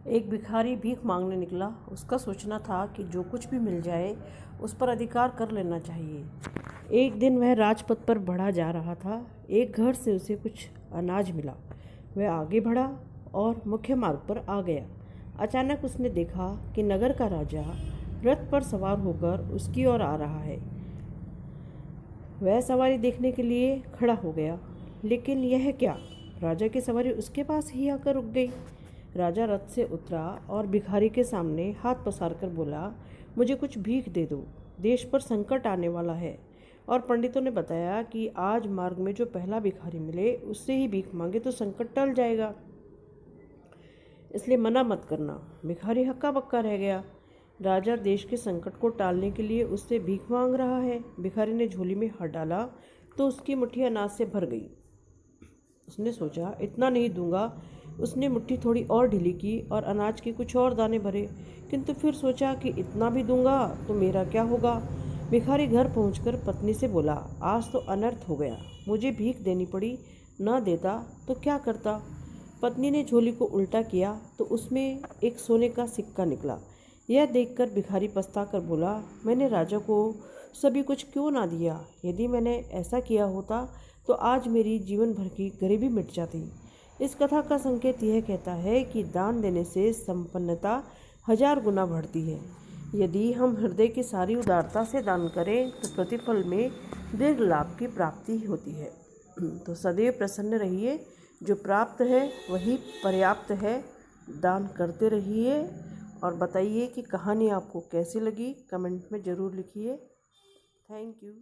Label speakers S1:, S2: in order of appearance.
S1: एक भिखारी भीख मांगने निकला। उसका सोचना था कि जो कुछ भी मिल जाए उस पर अधिकार कर लेना चाहिए। एक दिन वह राजपथ पर बढ़ा जा रहा था। एक घर से उसे कुछ अनाज मिला। वह आगे बढ़ा और मुख्य मार्ग पर आ गया। अचानक उसने देखा कि नगर का राजा रथ पर सवार होकर उसकी ओर आ रहा है। वह सवारी देखने के लिए खड़ा हो गया, लेकिन यह क्या, राजा की सवारी उसके पास ही आकर रुक गई। राजा रथ से उतरा और भिखारी के सामने हाथ पसार कर बोला, मुझे कुछ भीख दे दो, देश पर संकट आने वाला है और पंडितों ने बताया कि आज मार्ग में जो पहला भिखारी मिले उससे ही भीख मांगे तो संकट टल जाएगा, इसलिए मना मत करना। भिखारी हक्का बक्का रह गया। राजा देश के संकट को टालने के लिए उससे भीख मांग रहा है। भिखारी ने झोली में हाथ डाला तो उसकी मुट्ठी अनाज से भर गई। उसने सोचा, इतना नहीं दूंगा। उसने मुट्ठी थोड़ी और ढीली की और अनाज के कुछ और दाने भरे, किंतु फिर सोचा कि इतना भी दूंगा तो मेरा क्या होगा। भिखारी घर पहुंचकर पत्नी से बोला, आज तो अनर्थ हो गया, मुझे भीख देनी पड़ी, न देता तो क्या करता। पत्नी ने झोली को उल्टा किया तो उसमें एक सोने का सिक्का निकला। यह देखकर भिखारी पछता कर बोला, मैंने राजा को सभी कुछ क्यों ना दिया। यदि मैंने ऐसा किया होता तो आज मेरी जीवन भर की गरीबी मिट जाती। इस कथा का संकेत यह कहता है कि दान देने से संपन्नता 1000 गुना बढ़ती है। यदि हम हृदय की सारी उदारता से दान करें तो प्रतिफल में दीर्घ लाभ की प्राप्ति होती है। तो सदैव प्रसन्न रहिए, जो प्राप्त है वही पर्याप्त है। दान करते रहिए और बताइए कि कहानी आपको कैसी लगी, कमेंट में ज़रूर लिखिए। Thank you.